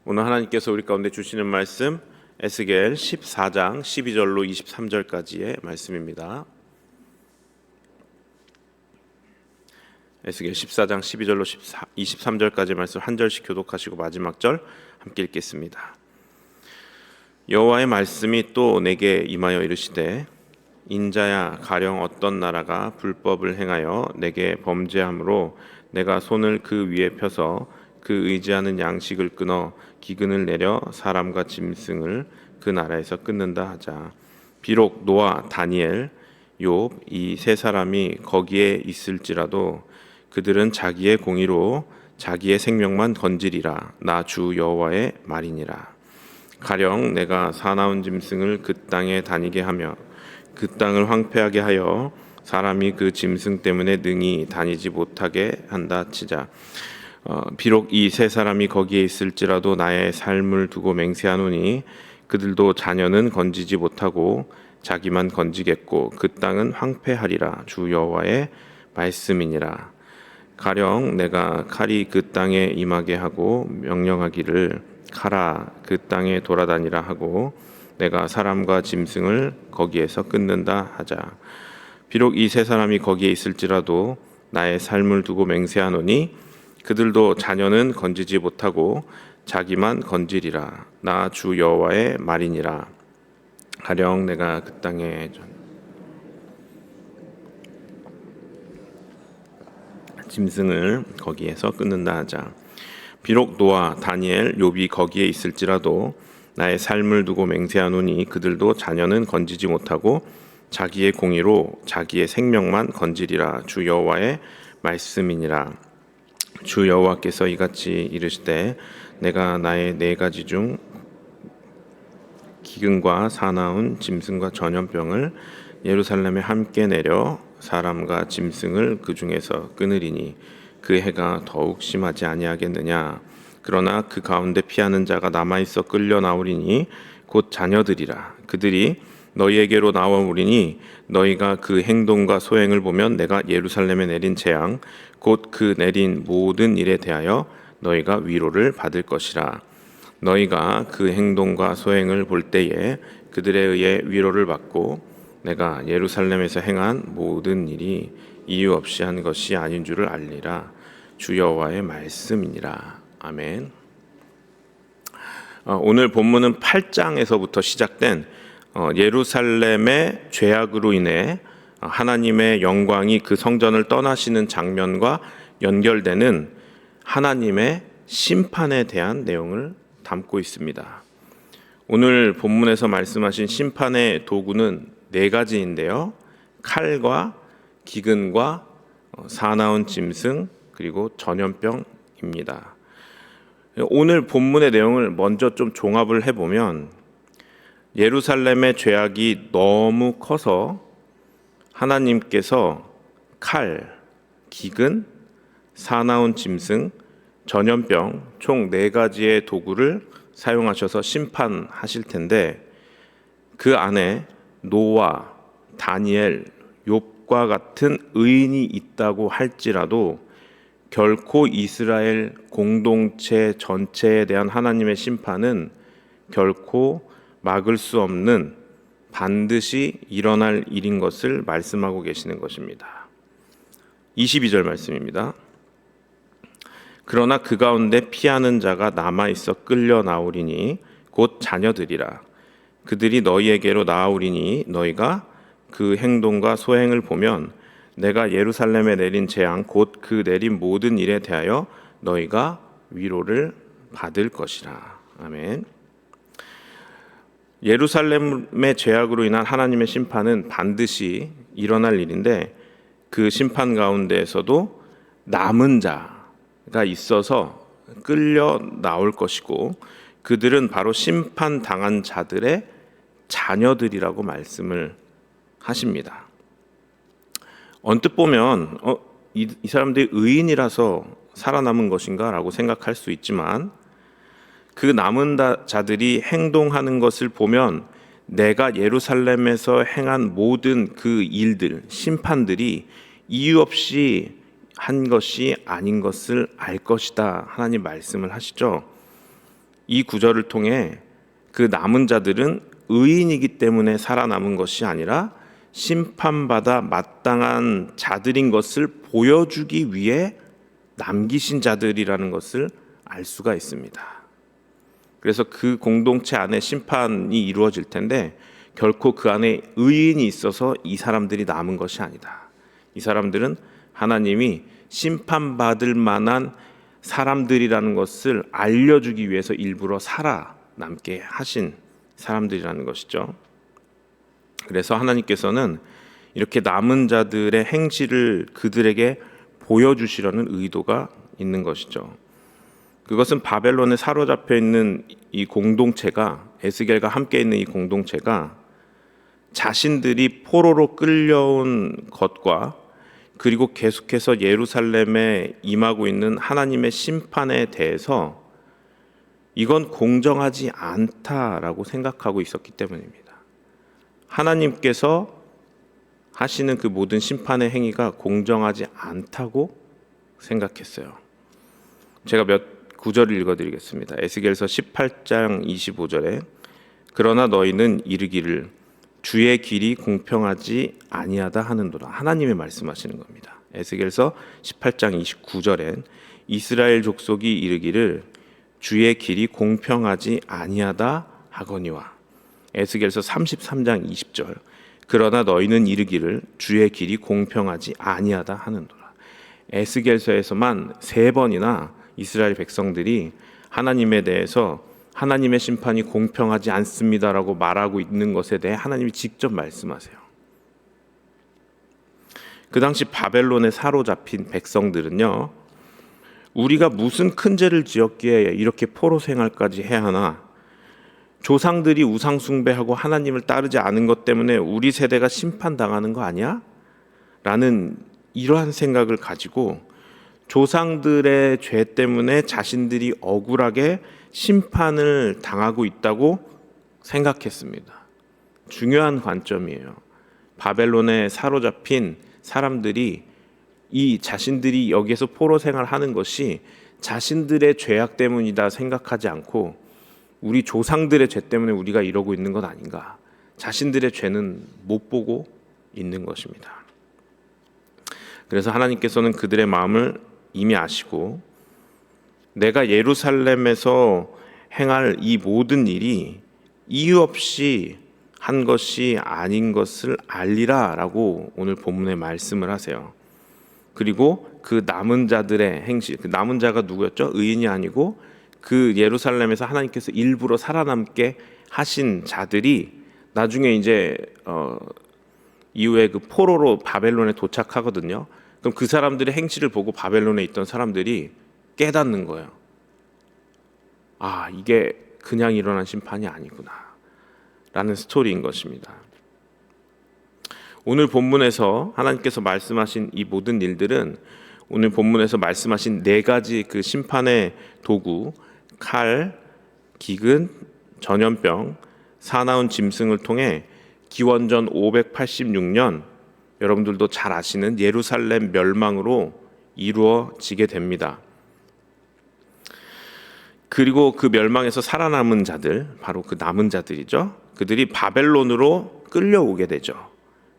오늘 하나님께서 우리 가운데 주시는 말씀 에스겔 14장 12절로 23절까지의 말씀입니다. 에스겔 14장 12절로 23절까지 말씀 한 절씩 교독하시고 마지막 절 함께 읽겠습니다. 여호와의 말씀이 또 내게 임하여 이르시되 인자야, 가령 어떤 나라가 불법을 행하여 내게 범죄함으로 내가 손을 그 위에 펴서 그 의지하는 양식을 끊어 기근을 내려 사람과 짐승을 그 나라에서 끊는다 하자. 비록 노아, 다니엘, 욥 이 세 사람이 거기에 있을지라도 그들은 자기의 공의로 자기의 생명만 건지리라. 나 주 여호와의 말이니라. 가령 내가 사나운 짐승을 그 땅에 다니게 하며 그 땅을 황폐하게 하여 사람이 그 짐승 때문에 능히 다니지 못하게 한다 치자. 비록 이 세 사람이 거기에 있을지라도 나의 삶을 두고 맹세하노니 그들도 자녀는 건지지 못하고 자기만 건지겠고 그 땅은 황폐하리라. 주 여호와의 말씀이니라. 가령 내가 칼이 그 땅에 임하게 하고 명령하기를 가라 그 땅에 돌아다니라 하고 내가 사람과 짐승을 거기에서 끊는다 하자. 비록 이 세 사람이 거기에 있을지라도 나의 삶을 두고 맹세하노니 그들도 자녀는 건지지 못하고 자기만 건지리라. 나 주 여호와의 말이니라. 가령 내가 그 땅에 짐승을 거기에서 끊는다 하자. 비록 노아, 다니엘, 욥이 거기에 있을지라도 나의 삶을 두고 맹세하노니 그들도 자녀는 건지지 못하고 자기의 공의로 자기의 생명만 건지리라. 주 여호와의 말씀이니라. 주 여호와께서 이같이 이르시되 내가 나의 네 가지 중 기근과 사나운 짐승과 전염병을 예루살렘에 함께 내려 사람과 짐승을 그 중에서 끊으리니 그 해가 더욱 심하지 아니하겠느냐. 그러나 그 가운데 피하는 자가 남아있어 끌려 나오리니 곧 자녀들이라. 그들이 너희에게로 나와오리니 너희가 그 행동과 소행을 보면 내가 예루살렘에 내린 재앙 곧 그 내린 모든 일에 대하여 너희가 위로를 받을 것이라. 너희가 그 행동과 소행을 볼 때에 그들에 의해 위로를 받고 내가 예루살렘에서 행한 모든 일이 이유 없이 한 것이 아닌 줄을 알리라. 주 여호와의 말씀이니라. 아멘. 오늘 본문은 8장에서부터 시작된 예루살렘의 죄악으로 인해 하나님의 영광이 그 성전을 떠나시는 장면과 연결되는 하나님의 심판에 대한 내용을 담고 있습니다. 오늘 본문에서 말씀하신 심판의 도구는 네 가지인데요. 칼과 기근과 사나운 짐승 그리고 전염병입니다. 오늘 본문의 내용을 먼저 좀 종합을 해보면 예루살렘의 죄악이 너무 커서 하나님께서 칼, 기근, 사나운 짐승, 전염병 총 네 가지의 도구를 사용하셔서 심판하실 텐데 그 안에 노아, 다니엘, 욥과 같은 의인이 있다고 할지라도 결코 이스라엘 공동체 전체에 대한 하나님의 심판은 결코 막을 수 없는 반드시 일어날 일인 것을 말씀하고 계시는 것입니다. 22절 말씀입니다. 그러나 그 가운데 피하는 자가 남아있어 끌려 나오리니 곧 자녀들이라. 그들이 너희에게로 나아오리니 너희가 그 행동과 소행을 보면 내가 예루살렘에 내린 재앙 곧 그 내린 모든 일에 대하여 너희가 위로를 받을 것이라. 아멘. 예루살렘의 죄악으로 인한 하나님의 심판은 반드시 일어날 일인데 그 심판 가운데에서도 남은 자가 있어서 끌려 나올 것이고 그들은 바로 심판당한 자들의 자녀들이라고 말씀을 하십니다. 언뜻 보면 이 사람들이 의인이라서 살아남은 것인가 라고 생각할 수 있지만 그 남은 자들이 행동하는 것을 보면 내가 예루살렘에서 행한 모든 그 일들, 심판들이 이유 없이 한 것이 아닌 것을 알 것이다. 하나님 말씀을 하시죠. 이 구절을 통해 그 남은 자들은 의인이기 때문에 살아남은 것이 아니라 심판받아 마땅한 자들인 것을 보여주기 위해 남기신 자들이라는 것을 알 수가 있습니다. 그래서 그 공동체 안에 심판이 이루어질 텐데 결코 그 안에 의인이 있어서 이 사람들이 남은 것이 아니다. 이 사람들은 하나님이 심판받을 만한 사람들이라는 것을 알려주기 위해서 일부러 살아남게 하신 사람들이라는 것이죠. 그래서 하나님께서는 이렇게 남은 자들의 행실을 그들에게 보여주시려는 의도가 있는 것이죠. 그것은 바벨론에 사로잡혀 있는 이 공동체가, 에스겔과 함께 있는 이 공동체가 자신들이 포로로 끌려온 것과 그리고 계속해서 예루살렘에 임하고 있는 하나님의 심판에 대해서 이건 공정하지 않다라고 생각하고 있었기 때문입니다. 하나님께서 하시는 그 모든 심판의 행위가 공정하지 않다고 생각했어요. 제가 몇 구절을 읽어드리겠습니다. 에스겔서 18장 25절에 그러나 너희는 이르기를 주의 길이 공평하지 아니하다 하는도다. 하나님의 말씀하시는 겁니다. 에스겔서 18장 29절엔 이스라엘 족속이 이르기를 주의 길이 공평하지 아니하다 하거니와 에스겔서 33장 20절 그러나 너희는 이르기를 주의 길이 공평하지 아니하다 하는도다. 에스겔서에서만 3번이나 이스라엘 백성들이 하나님에 대해서 하나님의 심판이 공평하지 않습니다라고 말하고 있는 것에 대해 하나님이 직접 말씀하세요. 그 당시 바벨론에 사로잡힌 백성들은요, 우리가 무슨 큰 죄를 지었기에 이렇게 포로 생활까지 해야 하나? 조상들이 우상 숭배하고 하나님을 따르지 않은 것 때문에 우리 세대가 심판당하는 거 아니야? 라는 이러한 생각을 가지고 조상들의 죄 때문에 자신들이 억울하게 심판을 당하고 있다고 생각했습니다. 중요한 관점이에요. 바벨론에 사로잡힌 사람들이 이 자신들이 여기에서 포로 생활하는 것이 자신들의 죄악 때문이다 생각하지 않고 우리 조상들의 죄 때문에 우리가 이러고 있는 것 아닌가. 자신들의 죄는 못 보고 있는 것입니다. 그래서 하나님께서는 그들의 마음을 이미 아시고 내가 예루살렘에서 행할 이 모든 일이 이유 없이 한 것이 아닌 것을 알리라 라고 오늘 본문에 말씀을 하세요. 그리고 그 남은 자들의 행실, 그 남은 자가 누구였죠? 의인이 아니고 그 예루살렘에서 하나님께서 일부러 살아남게 하신 자들이 나중에 이제 이후에 그 포로로 바벨론에 도착하거든요. 그럼 그 사람들의 행실을 보고 바벨론에 있던 사람들이 깨닫는 거예요. 아, 이게 그냥 일어난 심판이 아니구나 라는 스토리인 것입니다. 오늘 본문에서 하나님께서 말씀하신 이 모든 일들은 오늘 본문에서 말씀하신 4가지 그 심판의 도구, 칼, 기근, 전염병, 사나운 짐승을 통해 기원전 586년 여러분들도 잘 아시는 예루살렘 멸망으로 이루어지게 됩니다. 그리고 그 멸망에서 살아남은 자들, 바로 그 남은 자들이죠. 그들이 바벨론으로 끌려오게 되죠.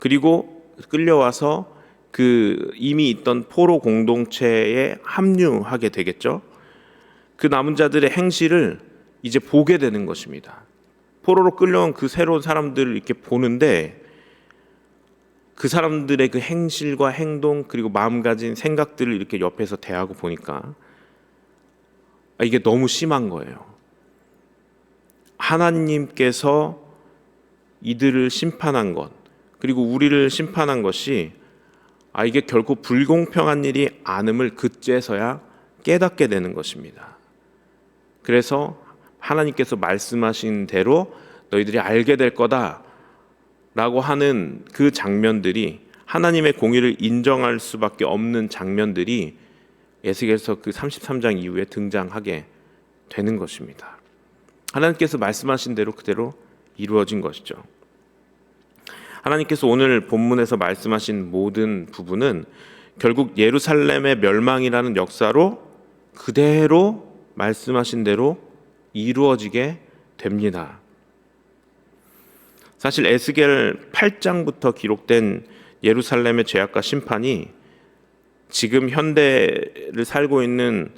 그리고 끌려와서 그 이미 있던 포로 공동체에 합류하게 되겠죠. 그 남은 자들의 행실을 이제 보게 되는 것입니다. 포로로 끌려온 그 새로운 사람들을 이렇게 보는데 그 사람들의 그 행실과 행동 그리고 마음가짐 생각들을 이렇게 옆에서 대하고 보니까 이게 너무 심한 거예요. 하나님께서 이들을 심판한 것 그리고 우리를 심판한 것이 이게 결코 불공평한 일이 아님을 그제서야 깨닫게 되는 것입니다. 그래서 하나님께서 말씀하신 대로 너희들이 알게 될 거다 라고 하는 그 장면들이 하나님의 공의를 인정할 수밖에 없는 장면들이 에스겔서 그 33장 이후에 등장하게 되는 것입니다. 하나님께서 말씀하신 대로 그대로 이루어진 것이죠. 하나님께서 오늘 본문에서 말씀하신 모든 부분은 결국 예루살렘의 멸망이라는 역사로 그대로 말씀하신 대로 이루어지게 됩니다. 사실 에스겔 8장부터 기록된 예루살렘의 죄악과 심판이 지금 현대를 살고 있는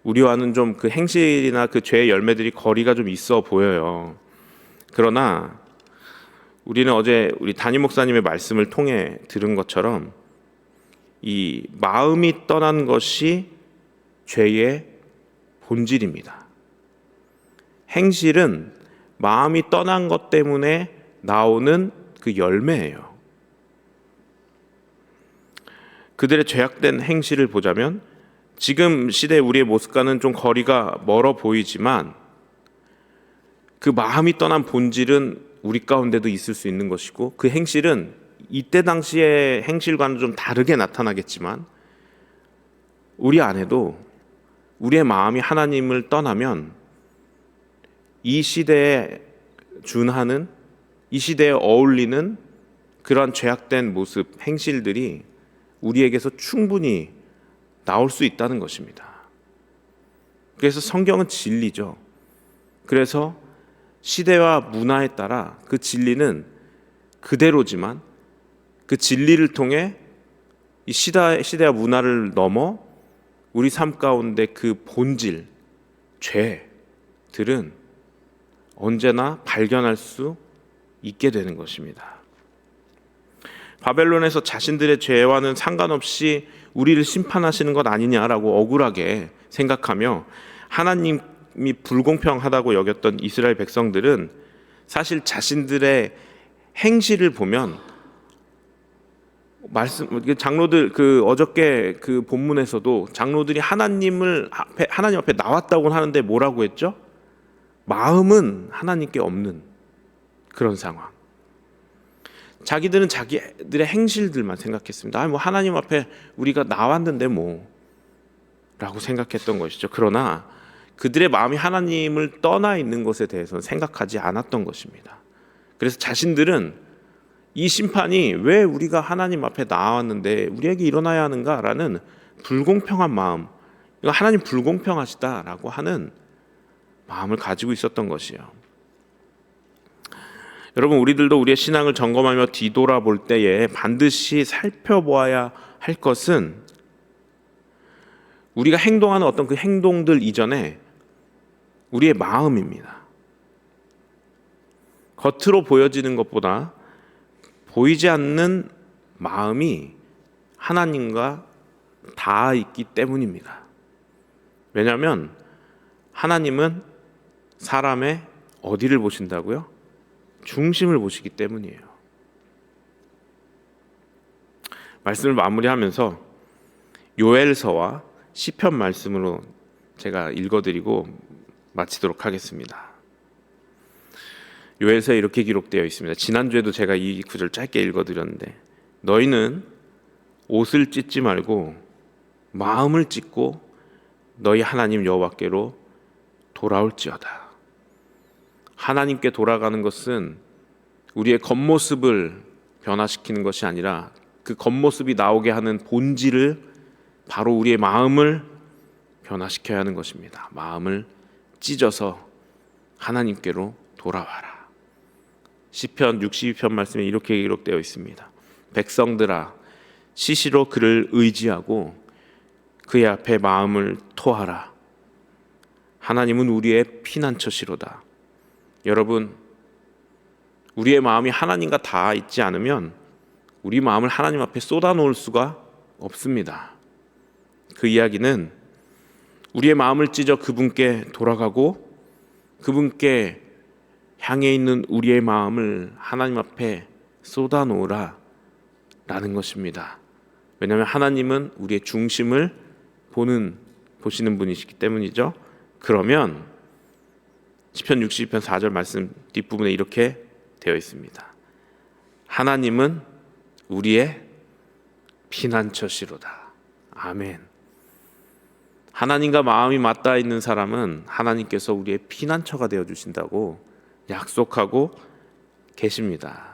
우리와는 좀 그 행실이나 그 죄의 열매들이 거리가 좀 있어 보여요. 그러나 우리는 어제 우리 담임 목사님의 말씀을 통해 들은 것처럼 이 마음이 떠난 것이 죄의 본질입니다. 행실은 마음이 떠난 것 때문에 나오는 그 열매예요. 그들의 죄악된 행실을 보자면 지금 시대 우리의 모습과는 좀 거리가 멀어 보이지만 그 마음이 떠난 본질은 우리 가운데도 있을 수 있는 것이고 그 행실은 이때 당시의 행실과는 좀 다르게 나타나겠지만 우리 안에도 우리의 마음이 하나님을 떠나면 이 시대에 준하는, 이 시대에 어울리는 그러한 죄악된 모습, 행실들이 우리에게서 충분히 나올 수 있다는 것입니다. 그래서 성경은 진리죠. 그래서 시대와 문화에 따라 그 진리는 그대로지만 그 진리를 통해 이 시대와 문화를 넘어 우리 삶 가운데 그 본질, 죄들은 언제나 발견할 수 있게 되는 것입니다. 바벨론에서 자신들의 죄와는 상관없이 우리를 심판하시는 것 아니냐라고 억울하게 생각하며 하나님이 불공평하다고 여겼던 이스라엘 백성들은 사실 자신들의 행실을 보면 장로들 어저께 그 본문에서도 장로들이 하나님 앞에 나왔다고 하는데 뭐라고 했죠? 마음은 하나님께 없는 그런 상황. 자기들은 자기들의 행실들만 생각했습니다. 뭐 하나님 앞에 우리가 나왔는데 라고 생각했던 것이죠. 그러나 그들의 마음이 하나님을 떠나 있는 것에 대해서는 생각하지 않았던 것입니다. 그래서 자신들은 이 심판이 왜 우리가 하나님 앞에 나왔는데 우리에게 일어나야 하는가라는 불공평한 마음, 이거 하나님 불공평하시다라고 하는 마음을 가지고 있었던 것이요. 여러분, 우리들도 우리의 신앙을 점검하며 뒤돌아볼 때에 반드시 살펴보아야 할 것은 우리가 행동하는 어떤 그 행동들 이전에 우리의 마음입니다. 겉으로 보여지는 것보다 보이지 않는 마음이 하나님과 닿아 있기 때문입니다. 왜냐하면 하나님은 사람의 어디를 보신다고요? 중심을 보시기 때문이에요. 말씀을 마무리하면서 요엘서와 시편 말씀으로 제가 읽어드리고 마치도록 하겠습니다. 요엘서에 이렇게 기록되어 있습니다. 지난주에도 제가 이 구절 짧게 읽어드렸는데 너희는 옷을 찢지 말고 마음을 찢고 너희 하나님 여호와께로 돌아올지어다. 하나님께 돌아가는 것은 우리의 겉모습을 변화시키는 것이 아니라 그 겉모습이 나오게 하는 본질을 바로 우리의 마음을 변화시켜야 하는 것입니다. 마음을 찢어서 하나님께로 돌아와라. 시편 62편 말씀에 이렇게 기록되어 있습니다. 백성들아 시시로 그를 의지하고 그의 앞에 마음을 토하라. 하나님은 우리의 피난처시로다. 여러분, 우리의 마음이 하나님과 닿아 있지 않으면 우리 마음을 하나님 앞에 쏟아놓을 수가 없습니다. 그 이야기는 우리의 마음을 찢어 그분께 돌아가고 그분께 향해 있는 우리의 마음을 하나님 앞에 쏟아놓으라 라는 것입니다. 왜냐하면 하나님은 우리의 중심을 보시는 분이시기 때문이죠. 그러면 시편 62편 4절 말씀 뒷부분에 이렇게 되어 있습니다. 하나님은 우리의 피난처시로다. 아멘. 하나님과 마음이 맞닿아 있는 사람은 하나님께서 우리의 피난처가 되어 주신다고 약속하고 계십니다.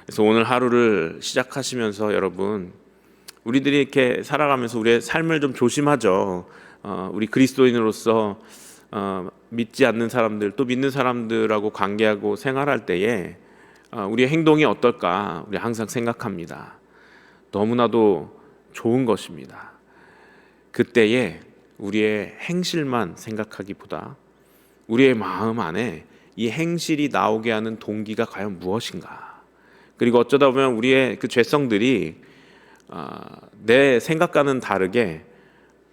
그래서 오늘 하루를 시작하시면서 여러분, 우리들이 이렇게 살아가면서 우리의 삶을 좀 조심하죠. 우리 그리스도인으로서 믿지 않는 사람들 또 믿는 사람들하고 관계하고 생활할 때에 우리의 행동이 어떨까 우리 항상 생각합니다. 너무나도 좋은 것입니다. 그때에 우리의 행실만 생각하기보다 우리의 마음 안에 이 행실이 나오게 하는 동기가 과연 무엇인가. 그리고 어쩌다 보면 우리의 그 죄성들이 내 생각과는 다르게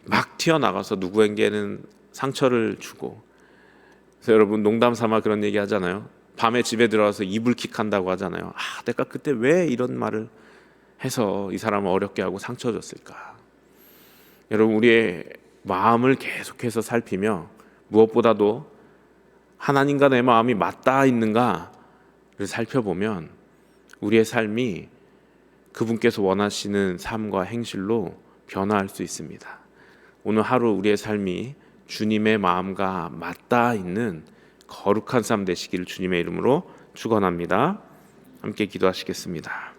막 튀어나가서 누구에게는 상처를 주고. 그래서 여러분 농담 삼아 그런 얘기 하잖아요. 밤에 집에 들어와서 이불킥한다고 하잖아요. 내가 그때 왜 이런 말을 해서 이 사람을 어렵게 하고 상처 줬을까. 여러분 우리의 마음을 계속해서 살피며 무엇보다도 하나님과 내 마음이 맞닿아 있는가를 살펴보면 우리의 삶이 그분께서 원하시는 삶과 행실로 변화할 수 있습니다. 오늘 하루 우리의 삶이 주님의 마음과 맞닿아 있는 거룩한 삶 되시기를 주님의 이름으로 축원합니다. 함께 기도하시겠습니다.